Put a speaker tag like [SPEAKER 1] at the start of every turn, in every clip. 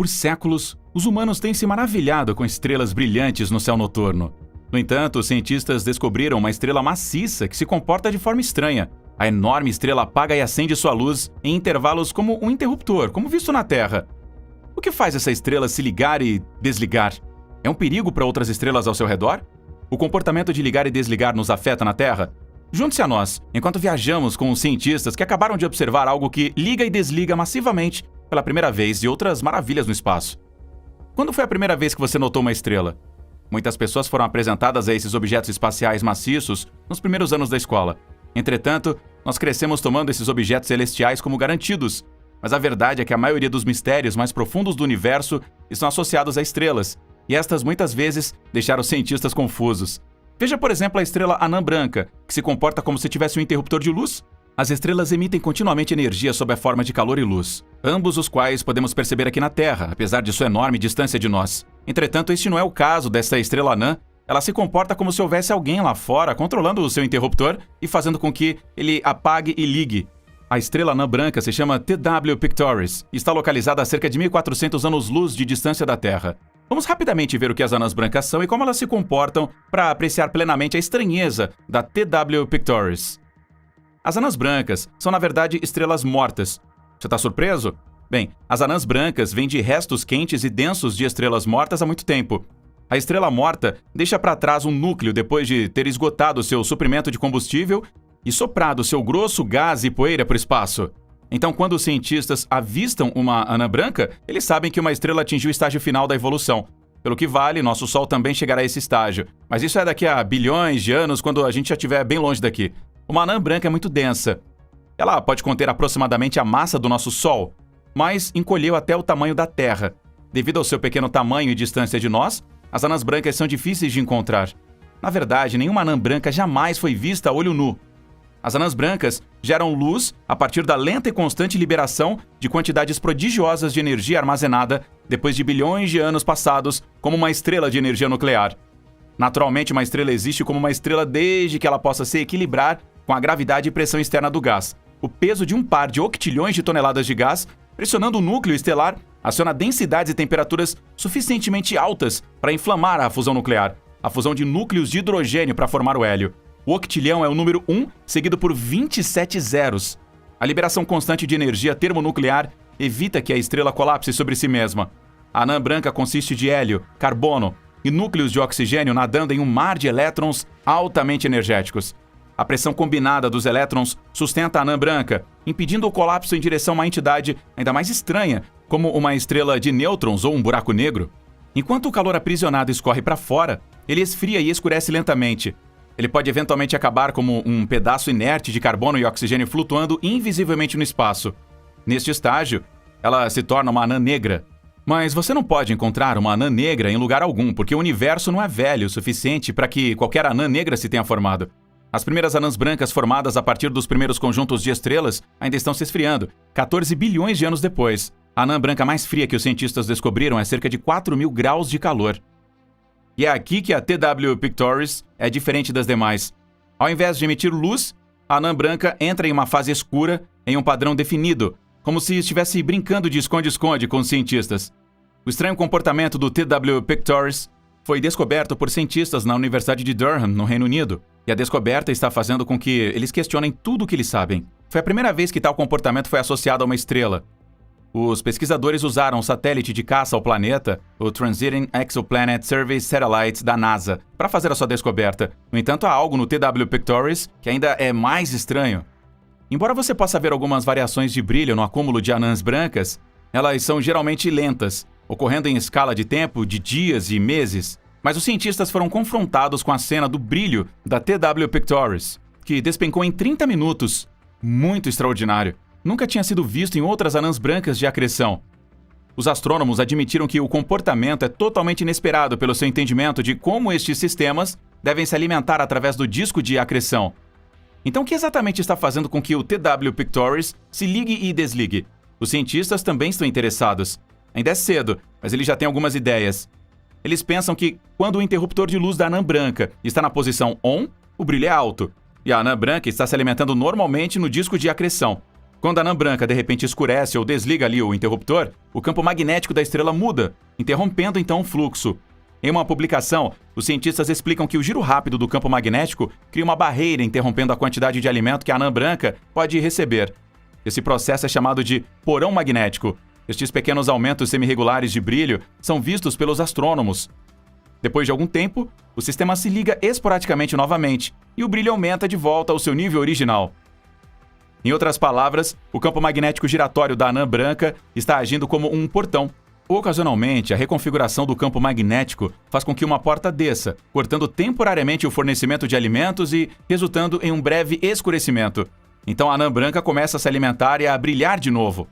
[SPEAKER 1] Por séculos, os humanos têm se maravilhado com estrelas brilhantes no céu noturno. No entanto, os cientistas descobriram uma estrela maciça que se comporta de forma estranha. A enorme estrela apaga e acende sua luz em intervalos como um interruptor, como visto na Terra. O que faz essa estrela se ligar e desligar? É um perigo para outras estrelas ao seu redor? O comportamento de ligar e desligar nos afeta na Terra? Junte-se a nós, enquanto viajamos com os cientistas que acabaram de observar algo que liga e desliga massivamente pela primeira vez e outras maravilhas no espaço. Quando foi a primeira vez que você notou uma estrela? Muitas pessoas foram apresentadas a esses objetos espaciais maciços nos primeiros anos da escola. Entretanto, nós crescemos tomando esses objetos celestiais como garantidos. Mas a verdade é que a maioria dos mistérios mais profundos do universo estão associados a estrelas, e estas muitas vezes deixaram os cientistas confusos. Veja, por exemplo, a estrela Anã Branca, que se comporta como se tivesse um interruptor de luz. As estrelas emitem continuamente energia sob a forma de calor e luz, ambos os quais podemos perceber aqui na Terra, apesar de sua enorme distância de nós. Entretanto, este não é o caso dessa estrela anã. Ela se comporta como se houvesse alguém lá fora controlando o seu interruptor e fazendo com que ele apague e ligue. A estrela anã branca se chama TW Pictoris e está localizada a cerca de 1.400 anos-luz de distância da Terra. Vamos rapidamente ver o que as anãs brancas são e como elas se comportam para apreciar plenamente a estranheza da TW Pictoris. As anãs brancas são, na verdade, estrelas mortas. Você está surpreso? Bem, as anãs brancas vêm de restos quentes e densos de estrelas mortas há muito tempo. A estrela morta deixa para trás um núcleo depois de ter esgotado seu suprimento de combustível e soprado seu grosso gás e poeira para o espaço. Então, quando os cientistas avistam uma anã branca, eles sabem que uma estrela atingiu o estágio final da evolução. Pelo que vale, nosso Sol também chegará a esse estágio. Mas isso é daqui a bilhões de anos, quando a gente já estiver bem longe daqui. Uma anã branca é muito densa. Ela pode conter aproximadamente a massa do nosso Sol, mas encolheu até o tamanho da Terra. Devido ao seu pequeno tamanho e distância de nós, as anãs brancas são difíceis de encontrar. Na verdade, nenhuma anã branca jamais foi vista a olho nu. As anãs brancas geram luz a partir da lenta e constante liberação de quantidades prodigiosas de energia armazenada depois de bilhões de anos passados como uma estrela de energia nuclear. Naturalmente, uma estrela existe como uma estrela desde que ela possa se equilibrar com a gravidade e pressão externa do gás. O peso de um par de octilhões de toneladas de gás, pressionando o núcleo estelar, aciona densidades e temperaturas suficientemente altas para inflamar a fusão nuclear, a fusão de núcleos de hidrogênio para formar o hélio. O octilhão é o número 1, seguido por 27 zeros. A liberação constante de energia termonuclear evita que a estrela colapse sobre si mesma. A anã branca consiste de hélio, carbono e núcleos de oxigênio nadando em um mar de elétrons altamente energéticos. A pressão combinada dos elétrons sustenta a anã branca, impedindo o colapso em direção a uma entidade ainda mais estranha, como uma estrela de nêutrons ou um buraco negro. Enquanto o calor aprisionado escorre para fora, ele esfria e escurece lentamente. Ele pode eventualmente acabar como um pedaço inerte de carbono e oxigênio flutuando invisivelmente no espaço. Neste estágio, ela se torna uma anã negra. Mas você não pode encontrar uma anã negra em lugar algum, porque o universo não é velho o suficiente para que qualquer anã negra se tenha formado. As primeiras anãs brancas formadas a partir dos primeiros conjuntos de estrelas ainda estão se esfriando, 14 bilhões de anos depois. A anã branca mais fria que os cientistas descobriram é cerca de 4.000 graus de calor. E é aqui que a TW Pictoris é diferente das demais. Ao invés de emitir luz, a anã branca entra em uma fase escura, em um padrão definido, como se estivesse brincando de esconde-esconde com os cientistas. O estranho comportamento do TW Pictoris foi descoberto por cientistas na Universidade de Durham, no Reino Unido, e a descoberta está fazendo com que eles questionem tudo o que eles sabem. Foi a primeira vez que tal comportamento foi associado a uma estrela. Os pesquisadores usaram um satélite de caça ao planeta, o Transiting Exoplanet Survey Satellite da NASA, para fazer a sua descoberta. No entanto, há algo no TW Pictoris que ainda é mais estranho. Embora você possa ver algumas variações de brilho no acúmulo de anãs brancas, elas são geralmente lentas, ocorrendo em escala de tempo de dias e meses. Mas os cientistas foram confrontados com a cena do brilho da TW Pictoris, que despencou em 30 minutos. Muito extraordinário. Nunca tinha sido visto em outras anãs brancas de acreção. Os astrônomos admitiram que o comportamento é totalmente inesperado pelo seu entendimento de como estes sistemas devem se alimentar através do disco de acreção. Então, o que exatamente está fazendo com que o TW Pictoris se ligue e desligue? Os cientistas também estão interessados. Ainda é cedo, mas eles já têm algumas ideias. Eles pensam que, quando o interruptor de luz da anã branca está na posição ON, o brilho é alto, e a anã branca está se alimentando normalmente no disco de acreção. Quando a anã branca de repente escurece ou desliga ali o interruptor, o campo magnético da estrela muda, interrompendo então o fluxo. Em uma publicação, os cientistas explicam que o giro rápido do campo magnético cria uma barreira interrompendo a quantidade de alimento que a anã branca pode receber. Esse processo é chamado de porão magnético. Estes pequenos aumentos semi-regulares de brilho são vistos pelos astrônomos. Depois de algum tempo, o sistema se liga esporadicamente novamente e o brilho aumenta de volta ao seu nível original. Em outras palavras, o campo magnético giratório da anã branca está agindo como um portão. Ocasionalmente, a reconfiguração do campo magnético faz com que uma porta desça, cortando temporariamente o fornecimento de alimentos e resultando em um breve escurecimento. Então a anã branca começa a se alimentar e a brilhar de novo.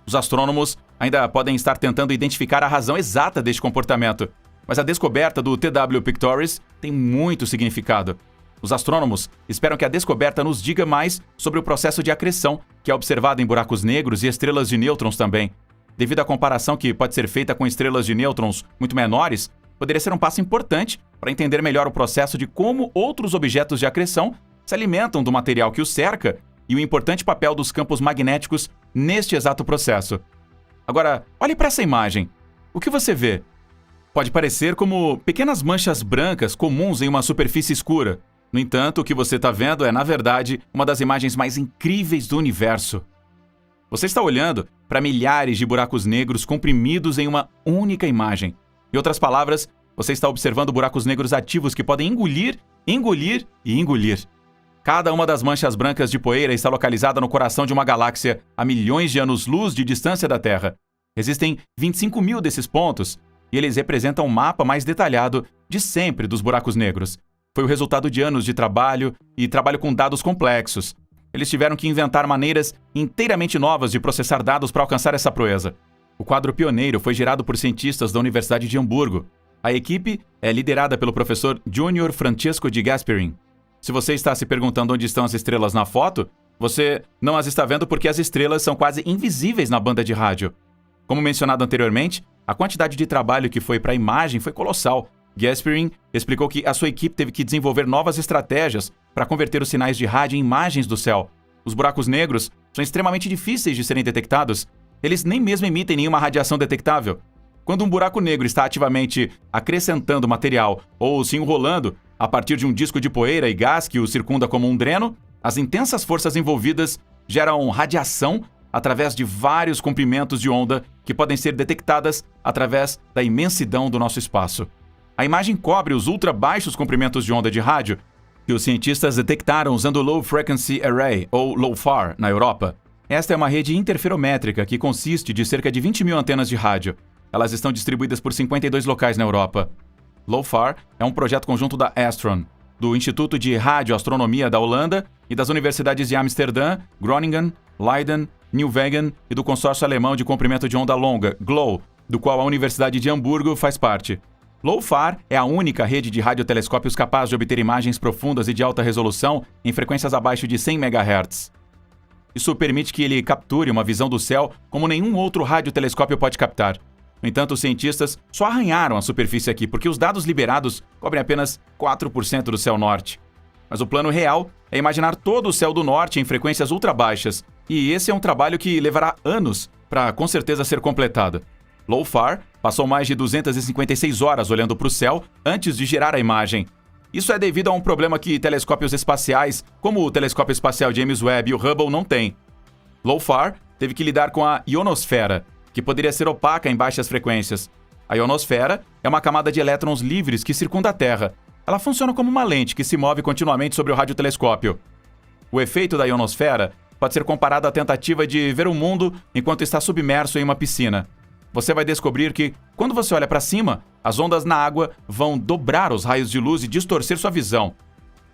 [SPEAKER 1] Os astrônomos ainda podem estar tentando identificar a razão exata deste comportamento, mas a descoberta do TW Pictoris tem muito significado. Os astrônomos esperam que a descoberta nos diga mais sobre o processo de acreção, que é observado em buracos negros e estrelas de nêutrons também. Devido à comparação que pode ser feita com estrelas de nêutrons muito menores, poderia ser um passo importante para entender melhor o processo de como outros objetos de acreção se alimentam do material que os cerca e o importante papel dos campos magnéticos neste exato processo. Agora, olhe para essa imagem. O que você vê? Pode parecer como pequenas manchas brancas comuns em uma superfície escura. No entanto, o que você está vendo é, na verdade, uma das imagens mais incríveis do universo. Você está olhando para milhares de buracos negros comprimidos em uma única imagem. Em outras palavras, você está observando buracos negros ativos que podem engolir, engolir e engolir. Cada uma das manchas brancas de poeira está localizada no coração de uma galáxia a milhões de anos-luz de distância da Terra. Existem 25 mil desses pontos, e eles representam o mapa mais detalhado de sempre dos buracos negros. Foi o resultado de anos de trabalho e trabalho com dados complexos. Eles tiveram que inventar maneiras inteiramente novas de processar dados para alcançar essa proeza. O quadro pioneiro foi gerado por cientistas da Universidade de Hamburgo. A equipe é liderada pelo professor Junior Francesco de Gasperin. Se você está se perguntando onde estão as estrelas na foto, você não as está vendo porque as estrelas são quase invisíveis na banda de rádio. Como mencionado anteriormente, a quantidade de trabalho que foi para a imagem foi colossal. Gasperin explicou que a sua equipe teve que desenvolver novas estratégias para converter os sinais de rádio em imagens do céu. Os buracos negros são extremamente difíceis de serem detectados. Eles nem mesmo emitem nenhuma radiação detectável. Quando um buraco negro está ativamente acrescentando material ou se enrolando a partir de um disco de poeira e gás que o circunda como um dreno, as intensas forças envolvidas geram radiação através de vários comprimentos de onda que podem ser detectadas através da imensidão do nosso espaço. A imagem cobre os ultra-baixos comprimentos de onda de rádio que os cientistas detectaram usando o Low Frequency Array, ou LOFAR, na Europa. Esta é uma rede interferométrica que consiste de cerca de 20 mil antenas de rádio. Elas estão distribuídas por 52 locais na Europa. LOFAR é um projeto conjunto da Astron, do Instituto de Radioastronomia da Holanda e das universidades de Amsterdã, Groningen, Leiden, Nijmegen e do consórcio alemão de comprimento de onda longa, GLOW, do qual a Universidade de Hamburgo faz parte. LOFAR é a única rede de radiotelescópios capaz de obter imagens profundas e de alta resolução em frequências abaixo de 100 MHz. Isso permite que ele capture uma visão do céu como nenhum outro radiotelescópio pode captar. No entanto, os cientistas só arranharam a superfície aqui porque os dados liberados cobrem apenas 4% do céu norte. Mas o plano real é imaginar todo o céu do norte em frequências ultra baixas, e esse é um trabalho que levará anos para com certeza ser completado. LOFAR passou mais de 256 horas olhando para o céu antes de gerar a imagem. Isso é devido a um problema que telescópios espaciais, como o telescópio espacial James Webb e o Hubble, não têm. LOFAR teve que lidar com a ionosfera, que poderia ser opaca em baixas frequências. A ionosfera é uma camada de elétrons livres que circunda a Terra. Ela funciona como uma lente que se move continuamente sobre o radiotelescópio. O efeito da ionosfera pode ser comparado à tentativa de ver o mundo enquanto está submerso em uma piscina. Você vai descobrir que, quando você olha para cima, as ondas na água vão dobrar os raios de luz e distorcer sua visão.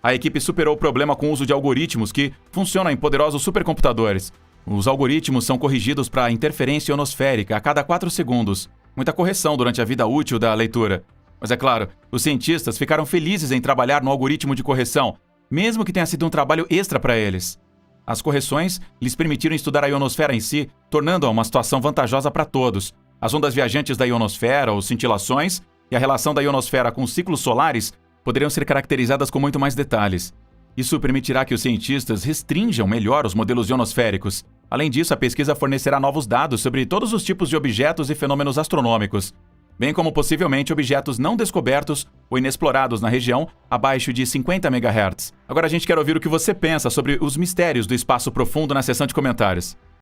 [SPEAKER 1] A equipe superou o problema com o uso de algoritmos que funcionam em poderosos supercomputadores. Os algoritmos são corrigidos para interferência ionosférica a cada 4 segundos. Muita correção durante a vida útil da leitura. Mas é claro, os cientistas ficaram felizes em trabalhar no algoritmo de correção, mesmo que tenha sido um trabalho extra para eles. As correções lhes permitiram estudar a ionosfera em si, tornando-a uma situação vantajosa para todos. As ondas viajantes da ionosfera, ou cintilações, e a relação da ionosfera com os ciclos solares poderiam ser caracterizadas com muito mais detalhes. Isso permitirá que os cientistas restringam melhor os modelos ionosféricos. Além disso, a pesquisa fornecerá novos dados sobre todos os tipos de objetos e fenômenos astronômicos, bem como possivelmente objetos não descobertos ou inexplorados na região abaixo de 50 MHz. Agora a gente quer ouvir o que você pensa sobre os mistérios do espaço profundo na seção de comentários.